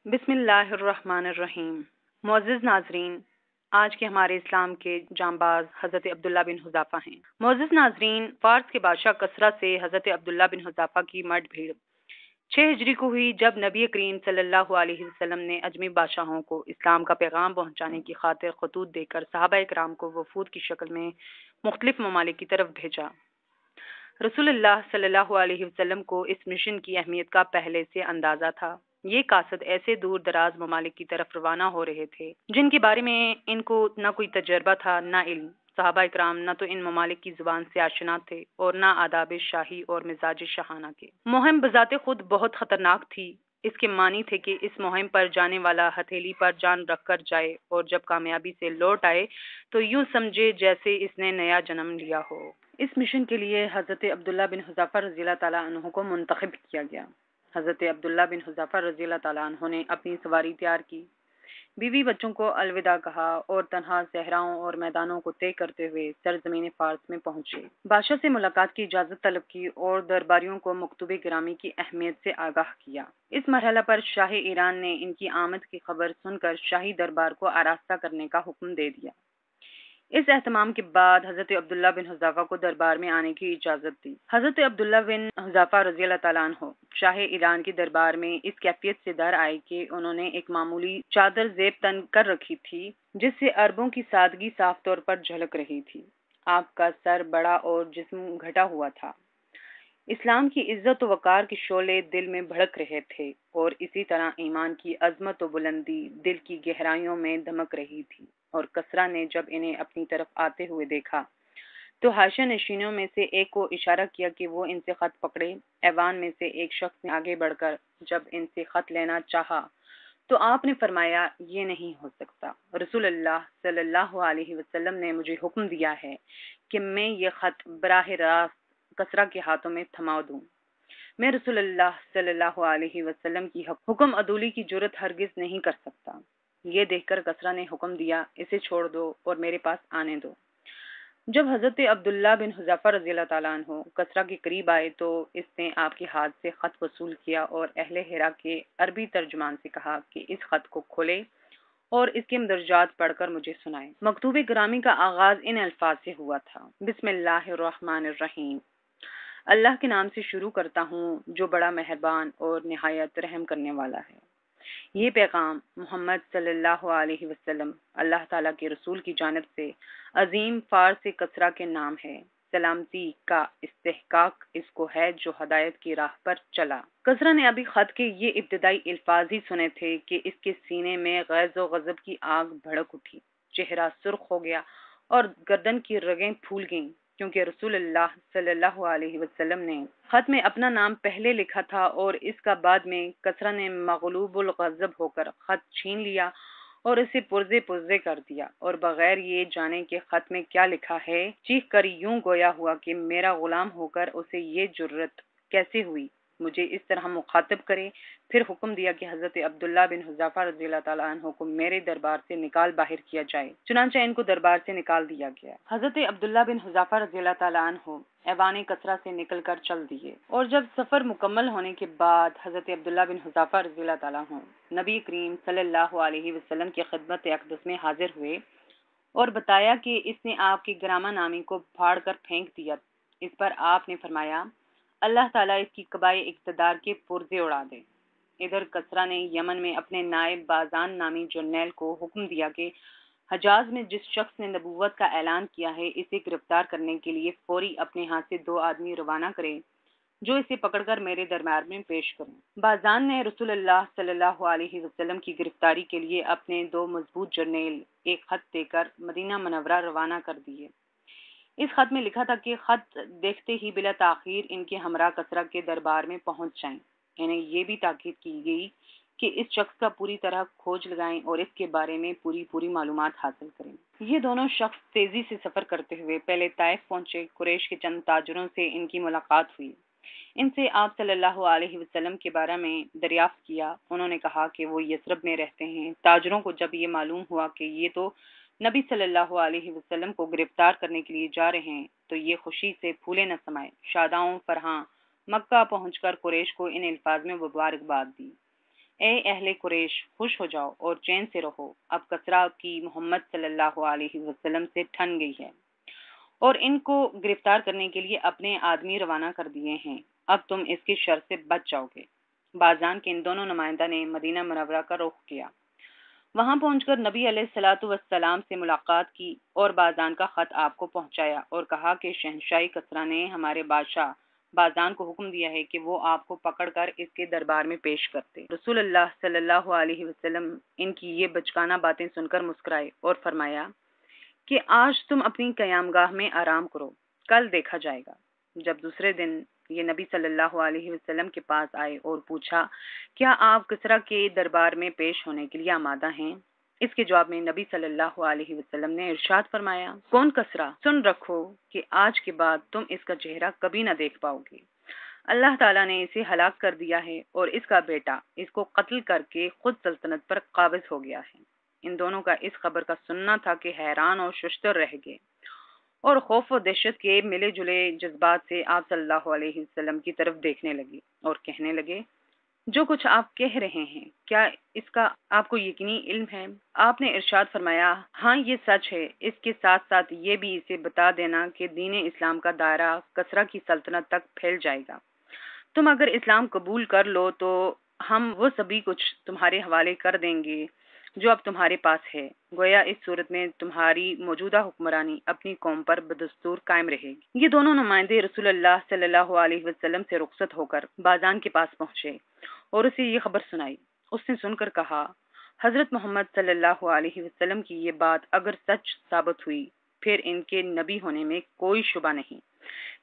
بسم اللہ الرحمن الرحیم۔ معزز ناظرین، آج کے ہمارے اسلام کے جانباز حضرت عبداللہ بن حذافہ ہیں۔ معزز ناظرین، فارس کے بادشاہ کسریٰ سے حضرت عبداللہ بن حذافہ کی مٹ بھیڑ 6 ہجری کو ہوئی، جب نبی کریم صلی اللہ علیہ وسلم نے اجمی بادشاہوں کو اسلام کا پیغام پہنچانے کی خاطر خطوط دے کر صحابہ کرام کو وفود کی شکل میں مختلف ممالک کی طرف بھیجا۔ رسول اللہ صلی اللہ علیہ وسلم کو اس مشن کی اہمیت کا پہلے سے اندازہ تھا۔ یہ قاصد ایسے دور دراز ممالک کی طرف روانہ ہو رہے تھے جن کے بارے میں ان کو نہ کوئی تجربہ تھا، نہ علم۔ صحابہ کرام نہ تو ان ممالک کی زبان سے آشنا تھے اور نہ آداب شاہی اور مزاج شاہانہ کے۔ مہم بذات خود بہت خطرناک تھی۔ اس کے معنی تھے کہ اس مہم پر جانے والا ہتھیلی پر جان رکھ کر جائے اور جب کامیابی سے لوٹ آئے تو یوں سمجھے جیسے اس نے نیا جنم لیا ہو۔ اس مشن کے لیے حضرت عبداللہ بن حذافہ رضی اللہ تعالیٰ عنہ کو منتخب کیا گیا۔ حضرت عبداللہ بن حذافہ رضی اللہ تعالیٰ عنہ نے اپنی سواری تیار کی، بیوی بچوں کو الوداع کہا اور تنہا صحراؤں اور میدانوں کو طے کرتے ہوئے سرزمین فارس میں پہنچے۔ بادشاہ سے ملاقات کی اجازت طلب کی اور درباریوں کو مکتوب گرامی کی اہمیت سے آگاہ کیا۔ اس مرحلہ پر شاہ ایران نے ان کی آمد کی خبر سن کر شاہی دربار کو آراستہ کرنے کا حکم دے دیا۔ اس اہتمام کے بعد حضرت عبداللہ بن حذافہ کو دربار میں آنے کی اجازت دی۔ حضرت عبداللہ بن حذافہ رضی اللہ تعالیٰ عنہ شاہ ایران کے دربار میں اس کیفیت سے در آئے کہ انہوں نے ایک معمولی چادر زیب تن کر رکھی تھی جس سے عربوں کی سادگی صاف طور پر جھلک رہی تھی۔ آپ کا سر بڑا اور جسم گھٹا ہوا تھا۔ اسلام کی عزت و وقار کے شعلے دل میں بھڑک رہے تھے اور اسی طرح ایمان کی عظمت و بلندی دل کی گہرائیوں میں دمک رہی تھی۔ اور کسریٰ نے جب انہیں اپنی طرف آتے ہوئے دیکھا تو حاشیہ نشینوں میں سے ایک کو اشارہ کیا کہ وہ ان سے خط پکڑے۔ ایوان میں سے ایک شخص نے آگے بڑھ کر جب ان سے خط لینا چاہا تو آپ نے فرمایا، یہ نہیں ہو سکتا۔ رسول اللہ صلی اللہ علیہ وسلم نے مجھے حکم دیا ہے کہ میں یہ خط براہ راست کسریٰ کے ہاتھوں میں تھما دوں۔ میں رسول اللہ صلی اللہ علیہ وسلم کی حکم عدولی کی جرات ہرگز نہیں کر سکتا۔ یہ دیکھ کر کسریٰ نے حکم دیا، اسے چھوڑ دو اور میرے پاس آنے دو۔ جب حضرت عبداللہ بن حذافہ رضی اللہ تعالیٰ عنہ کسریٰ کے قریب آئے تو اس نے آپ کے ہاتھ سے خط وصول کیا اور اہل ہرا کے عربی ترجمان سے کہا کہ اس خط کو کھولے اور اس کے مندرجات پڑھ کر مجھے سنائے۔ مکتوب گرامی کا آغاز ان الفاظ سے ہوا تھا، بسم اللہ الرحمن الرحیم۔ اللہ کے نام سے شروع کرتا ہوں جو بڑا مہربان اور نہایت رحم کرنے والا ہے۔ یہ پیغام محمد صلی اللہ علیہ وسلم اللہ تعالیٰ کے رسول کی جانب سے عظیم فارس کسریٰ کے نام ہے۔ سلامتی کا استحقاق اس کو ہے جو ہدایت کی راہ پر چلا۔ کسریٰ نے ابھی خط کے یہ ابتدائی الفاظ ہی سنے تھے کہ اس کے سینے میں غیظ و غضب کی آگ بھڑک اٹھی، چہرہ سرخ ہو گیا اور گردن کی رگیں پھول گئیں، کیونکہ رسول اللہ صلی اللہ علیہ وسلم نے خط میں اپنا نام پہلے لکھا تھا اور اس کا بعد میں کسریٰ نے مغلوب الغضب ہو کر خط چھین لیا اور اسے پرزے پرزے کر دیا اور بغیر یہ جانے کہ خط میں کیا لکھا ہے چیخ کر یوں گویا ہوا کہ میرا غلام ہو کر اسے یہ جرت کیسے ہوئی مجھے اس طرح مخاطب کرے۔ پھر حکم دیا کہ حضرت عبداللہ بن حذافہ رضی اللہ تعالیٰ عنہ کو میرے دربار سے نکال باہر کیا جائے۔ چنانچہ ان کو دربار سے نکال دیا گیا۔ حضرت عبداللہ بن حذافہ رضی اللہ تعالیٰ عنہ ایوان کسریٰ سے نکل کر چل دیے اور جب سفر مکمل ہونے کے بعد حضرت عبداللہ بن حذافہ رضی اللہ تعالیٰ عنہ نبی کریم صلی اللہ علیہ وسلم کی خدمت اقدس میں حاضر ہوئے اور بتایا کہ اس نے آپ کی گرامہ نامی کو پھاڑ کر پھینک دیا۔ اس پر آپ نے فرمایا، اللہ تعالیٰ اس کی قبائے اقتدار کے پرزے اڑا دے۔ ادھر کسریٰ نے یمن میں اپنے نائب بازان نامی جرنیل کو حکم دیا کہ حجاز میں جس شخص نے نبوت کا اعلان کیا ہے اسے گرفتار کرنے کے لیے فوری اپنے ہاتھ سے 2 آدمی روانہ کرے جو اسے پکڑ کر میرے دربار میں پیش کریں۔ بازان نے رسول اللہ صلی اللہ علیہ وسلم کی گرفتاری کے لیے اپنے 2 مضبوط جرنیل ایک خط دے کر مدینہ منورہ روانہ کر دیے۔ اس خط میں لکھا تھا کہ خط دیکھتے ہی بلا تاخیر ان کے ہمراہ کسریٰ کے دربار میں پہنچ جائیں۔ انہیں یہ بھی تاکید کی گئی کہ اس شخص کا پوری طرح کھوج لگائیں اور اس کے بارے میں پوری معلومات حاصل کریں۔ یہ دونوں شخص تیزی سے سفر کرتے ہوئے پہلے طائف پہنچے۔ قریش کے چند تاجروں سے ان کی ملاقات ہوئی۔ ان سے آپ صلی اللہ علیہ وسلم کے بارے میں دریافت کیا۔ انہوں نے کہا کہ وہ یثرب میں رہتے ہیں۔ تاجروں کو جب یہ معلوم ہوا کہ یہ تو نبی صلی اللہ علیہ وسلم کو گرفتار کرنے کے لیے جا رہے ہیں تو یہ خوشی سے پھولے نہ سمائے۔ شاداں فرحاں مکہ پہنچ کر قریش کو ان الفاظ میں مبارکباد دی، اے اہل قریش، خوش ہو جاؤ اور چین سے رہو، اب کسریٰ کی محمد صلی اللہ علیہ وسلم سے ٹھن گئی ہے اور ان کو گرفتار کرنے کے لیے اپنے آدمی روانہ کر دیے ہیں، اب تم اس کی شر سے بچ جاؤ گے۔ بازان کے ان دونوں نمائندہ نے مدینہ منورہ کا رخ کیا۔ وہاں پہنچ کر نبی علیہ الصلوۃ والسلام سے ملاقات کی اور بازان کا خط آپ کو پہنچایا اور کہا کہ شہنشاہ کسریٰ نے ہمارے بادشاہ بازان کو حکم دیا ہے کہ وہ آپ کو پکڑ کر اس کے دربار میں پیش کرتے۔ رسول اللہ صلی اللہ علیہ وسلم ان کی یہ بچکانہ باتیں سن کر مسکرائے اور فرمایا کہ آج تم اپنی قیام گاہ میں آرام کرو، کل دیکھا جائے گا۔ جب دوسرے دن یہ نبی صلی اللہ علیہ وسلم کے پاس آئے اور پوچھا، کیا آپ کسریٰ کے دربار میں پیش ہونے کے لیے آمادہ ہیں؟ اس کے جواب میں نبی صلی اللہ علیہ وسلم نے ارشاد فرمایا، کون کسریٰ؟ سن رکھو کہ آج کے بعد تم اس کا چہرہ کبھی نہ دیکھ پاؤ گے۔ اللہ تعالیٰ نے اسے ہلاک کر دیا ہے اور اس کا بیٹا اس کو قتل کر کے خود سلطنت پر قابض ہو گیا ہے۔ ان دونوں کا اس خبر کا سننا تھا کہ حیران اور ششدر رہ گئے اور خوف و دہشت کے ملے جلے جذبات سے آپ صلی اللہ علیہ وسلم کی طرف دیکھنے لگے اور کہنے لگے، جو کچھ آپ کہہ رہے ہیں کیا اس کا آپ کو یقینی علم ہے؟ آپ نے ارشاد فرمایا، ہاں یہ سچ ہے، اس کے ساتھ ساتھ یہ بھی اسے بتا دینا کہ دین اسلام کا دائرہ کسریٰ کی سلطنت تک پھیل جائے گا۔ تم اگر اسلام قبول کر لو تو ہم وہ سبھی کچھ تمہارے حوالے کر دیں گے جو اب تمہارے پاس ہے، گویا اس صورت میں تمہاری موجودہ حکمرانی اپنی قوم پر بدستور قائم رہے گی۔ یہ دونوں نمائندے رسول اللہ صلی اللہ علیہ وسلم سے رخصت ہو کر بازان کے پاس پہنچے اور اسے یہ خبر سنائی۔ اس نے سن کر کہا، حضرت محمد صلی اللہ علیہ وسلم کی یہ بات اگر سچ ثابت ہوئی پھر ان کے نبی ہونے میں کوئی شبہ نہیں،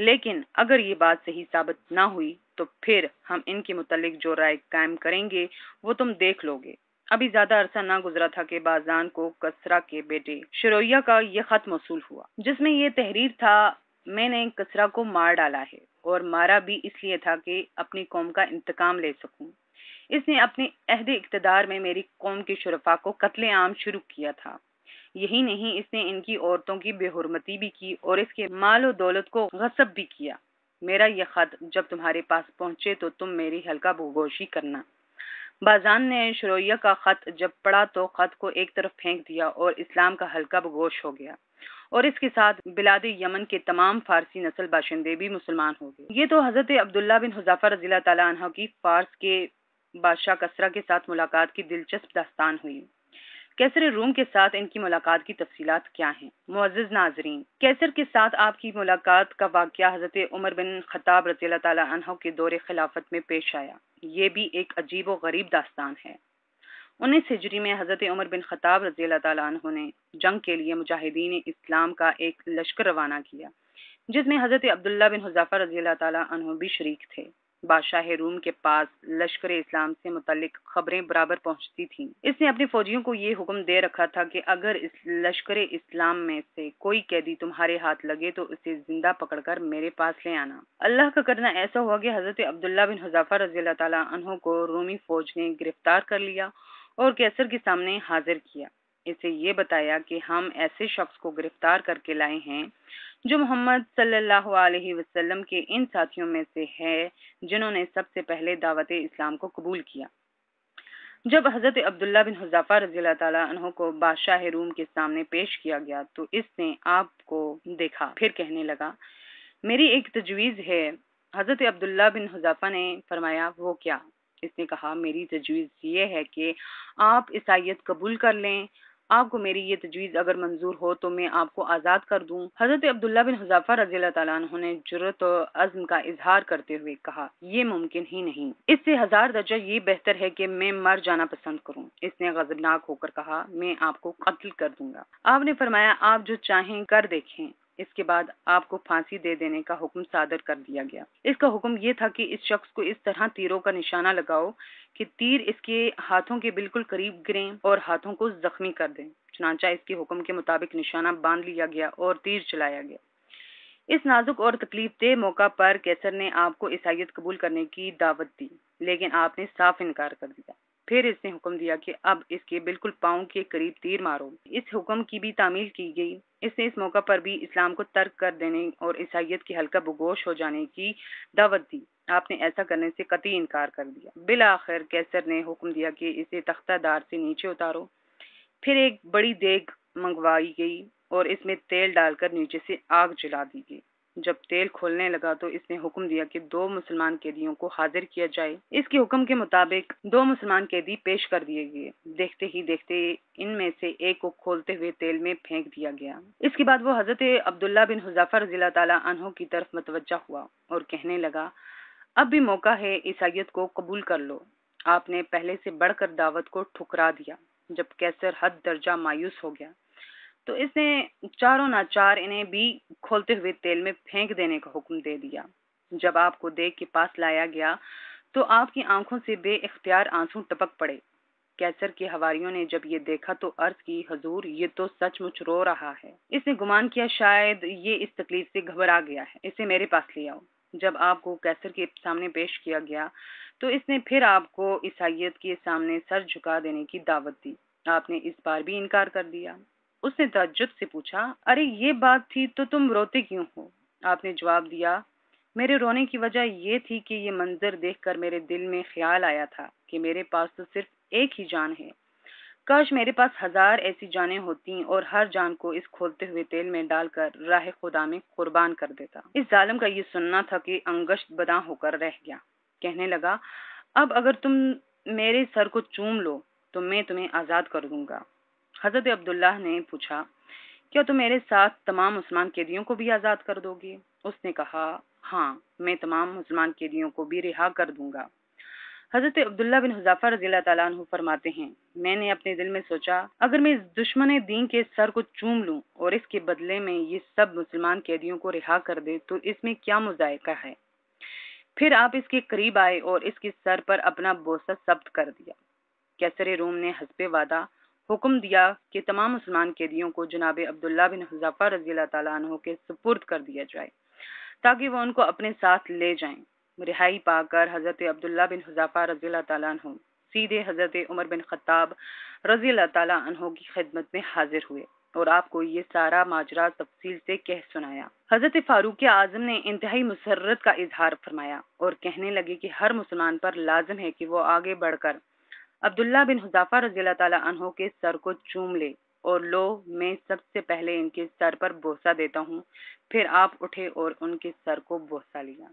لیکن اگر یہ بات صحیح ثابت نہ ہوئی تو پھر ہم ان کے متعلق جو رائے قائم کریں گے وہ تم دیکھ لو گے۔ ابھی زیادہ عرصہ نہ گزرا تھا کہ بازان کو کسریٰ کے بیٹے شرویہ کا یہ خط موصول ہوا، جس میں یہ تحریر تھا، میں نے کسریٰ کو مار ڈالا ہے اور مارا بھی اس لیے تھا کہ اپنی قوم کا انتقام لے سکوں۔ اس نے اپنے عہد اقتدار میں میری قوم کے شرفاء کو قتل عام شروع کیا تھا۔ یہی نہیں، اس نے ان کی عورتوں کی بے حرمتی بھی کی اور اس کے مال و دولت کو غصب بھی کیا۔ میرا یہ خط جب تمہارے پاس پہنچے تو تم میری حلقہ بگوشی کرنا۔ بازان نے شرویہ کا خط جب پڑھا تو خط کو ایک طرف پھینک دیا اور اسلام کا حلقہ بگوش ہو گیا، اور اس کے ساتھ بلاد یمن کے تمام فارسی نسل باشندے بھی مسلمان ہو گئے۔ یہ تو حضرت عبداللہ بن حذافہ رضی اللہ تعالیٰ عنہ کی فارس کے بادشاہ کسریٰ کے ساتھ ملاقات کی دلچسپ داستان ہوئی۔ کیسر روم کے ساتھ ان کی ملاقات کی تفصیلات کیا ہیں؟ معزز ناظرین، کیسر کے ساتھ آپ کی ملاقات کا واقعہ حضرت عمر بن خطاب رضی اللہ تعالیٰ عنہ کے دور خلافت میں پیش آیا۔ یہ بھی ایک عجیب و غریب داستان ہے۔ 19 ہجری میں حضرت عمر بن خطاب رضی اللہ تعالیٰ عنہ نے جنگ کے لیے مجاہدین اسلام کا ایک لشکر روانہ کیا، جس میں حضرت عبداللہ بن حذافہ رضی اللہ تعالیٰ عنہ بھی شریک تھے۔ بادشاہ روم کے پاس لشکر اسلام سے متعلق خبریں برابر پہنچتی تھیں۔ اس نے اپنے فوجیوں کو یہ حکم دے رکھا تھا کہ اگر اس لشکر اسلام میں سے کوئی قیدی تمہارے ہاتھ لگے تو اسے زندہ پکڑ کر میرے پاس لے آنا۔ اللہ کا کرنا ایسا ہوا کہ حضرت عبداللہ بن حذافہ رضی اللہ تعالیٰ عنہ کو رومی فوج نے گرفتار کر لیا اور کیسر کے سامنے حاضر کیا۔ اسے یہ بتایا کہ ہم ایسے شخص کو گرفتار کر کے لائے ہیں جو محمد صلی اللہ علیہ وسلم کے ان ساتھیوں میں سے ہے جنہوں نے سب سے پہلے دعوت اسلام کو قبول کیا۔ جب حضرت عبداللہ بن حذافہ رضی اللہ تعالیٰ عنہ کو بادشاہ روم کے سامنے پیش کیا گیا تو اس نے آپ کو دیکھا، پھر کہنے لگا، میری ایک تجویز ہے۔ حضرت عبداللہ بن حذافہ نے فرمایا، وہ کیا؟ اس نے کہا، میری تجویز یہ ہے کہ آپ عیسائیت قبول کر لیں۔ آپ کو میری یہ تجویز اگر منظور ہو تو میں آپ کو آزاد کر دوں۔ حضرت عبداللہ بن حذافہ رضی اللہ تعالیٰ عنہ نے جرأت و عزم کا اظہار کرتے ہوئے کہا، یہ ممکن ہی نہیں، اس سے 1000 درجہ یہ بہتر ہے کہ میں مر جانا پسند کروں۔ اس نے غضبناک ہو کر کہا، میں آپ کو قتل کر دوں گا۔ آپ نے فرمایا، آپ جو چاہیں کر دیکھیں۔ اس کے بعد آپ کو پھانسی دے دینے کا حکم صادر کر دیا گیا۔ اس کا حکم یہ تھا کہ اس شخص کو اس طرح تیروں کا نشانہ لگاؤ کہ تیر اس کے ہاتھوں کے بالکل قریب گریں اور ہاتھوں کو زخمی کر دیں۔ چنانچہ اس کے حکم کے مطابق نشانہ باندھ لیا گیا اور تیر چلایا گیا۔ اس نازک اور تکلیف دہ موقع پر کیسر نے آپ کو عیسائیت قبول کرنے کی دعوت دی، لیکن آپ نے صاف انکار کر دیا۔ پھر اس نے حکم دیا کہ اب اس کے بالکل پاؤں کے قریب تیر مارو۔ اس حکم کی بھی تعمیل کی گئی۔ اس نے اس موقع پر بھی اسلام کو ترک کر دینے اور عیسائیت کی حلقہ بگوش ہو جانے کی دعوت دی۔ آپ نے ایسا کرنے سے قطعی انکار کر دیا۔ بالآخر کیسر نے حکم دیا کہ اسے تختہ دار سے نیچے اتارو۔ پھر ایک بڑی دیگ منگوائی گئی اور اس میں تیل ڈال کر نیچے سے آگ جلا دی گئی۔ جب تیل کھولنے لگا تو اس نے حکم دیا کہ 2 مسلمان قیدیوں کو حاضر کیا جائے۔ اس کے حکم کے مطابق 2 مسلمان قیدی پیش کر دیے گئے۔ دیکھتے ہی دیکھتے ان میں سے ایک کو کھولتے ہوئے تیل میں پھینک دیا گیا۔ اس کے بعد وہ حضرت عبداللہ بن حذافہ رضی اللہ تعالیٰ عنہ کی طرف متوجہ ہوا اور کہنے لگا، اب بھی موقع ہے، عیسائیت کو قبول کر لو۔ آپ نے پہلے سے بڑھ کر دعوت کو ٹھکرا دیا۔ جب کیسر حد درجہ مایوس ہو گیا تو اس نے چاروں ناچار انہیں بھی کھولتے ہوئے تیل میں پھینک دینے کا حکم دے دیا۔ جب آپ کو دیگ کے پاس لایا گیا تو آپ کی آنکھوں سے بے اختیار آنسو ٹپک پڑے۔ کیسر کے حواریوں نے جب یہ دیکھا تو عرض کی، حضور یہ تو سچ مچ رو رہا ہے۔ اس نے گمان کیا شاید یہ اس تکلیف سے گھبرا گیا ہے، اسے میرے پاس لے آؤ۔ جب آپ کو کیسر کے سامنے پیش کیا گیا تو اس نے پھر آپ کو عیسائیت کے سامنے سر جھکا دینے کی دعوت دی۔ آپ نے اس بار بھی انکار کر دیا۔ اس نے تعجب سے پوچھا، ارے یہ بات تھی تو تم روتے کیوں ہو؟ آپ نے جواب دیا، میرے رونے کی وجہ یہ تھی کہ یہ منظر دیکھ کر میرے دل میں خیال آیا تھا کہ میرے پاس تو صرف ایک ہی جان ہے۔ کاش میرے پاس 1000 ایسی جانیں ہوتی اور ہر جان کو اس کھولتے ہوئے تیل میں ڈال کر راہ خدا میں قربان کر دیتا۔ اس ظالم کا یہ سننا تھا کہ انگشت بداں ہو کر رہ گیا۔ کہنے لگا، اب اگر تم میرے سر کو چوم لو تو میں تمہیں آزاد کر دوں گا۔ حضرت عبداللہ نے پوچھا، کیا تم میرے ساتھ تمام مسلمان قیدیوں کو بھی آزاد کر دو گے؟ اس نے کہا، ہاں، میں تمام مسلمان قیدیوں کو بھی رہا کر دوں گا۔ حضرت عبداللہ بن حذافہ رضی اللہ تعالیٰ عنہ فرماتے ہیں، میں نے اپنے دل میں سوچا، اگر میں اس دشمن دین کے سر کو چوم لوں اور اس کے بدلے میں یہ سب مسلمان قیدیوں کو رہا کر دے تو اس میں کیا مذائقہ ہے؟ پھر آپ اس کے قریب آئے اور اس کے سر پر اپنا بوسہ ثبت کر دیا۔ کیسر روم نے حسب وعدہ حکم دیا کہ تمام مسلمان قیدیوں کو جناب عبداللہ بن حذافہ رضی اللہ تعالیٰ عنہ کے سپرد کر دیا جائے تاکہ وہ ان کو اپنے ساتھ لے جائیں۔ رہائی پا کر حضرت عبداللہ بن حذافہ رضی اللہ تعالیٰ عنہ سیدھے حضرت عمر بن خطاب رضی اللہ تعالیٰ عنہ کی خدمت میں حاضر ہوئے اور آپ کو یہ سارا ماجرا تفصیل سے کہہ سنایا۔ حضرت فاروق اعظم نے انتہائی مسرت کا اظہار فرمایا اور کہنے لگے کہ ہر مسلمان پر لازم ہے کہ وہ آگے بڑھ کر عبداللہ بن حذافہ رضی اللہ تعالیٰ عنہ کے سر کو چوم لے اور لو، میں سب سے پہلے ان کے سر پر بوسہ دیتا ہوں۔ پھر آپ اٹھے اور ان کے سر کو بوسہ لیا۔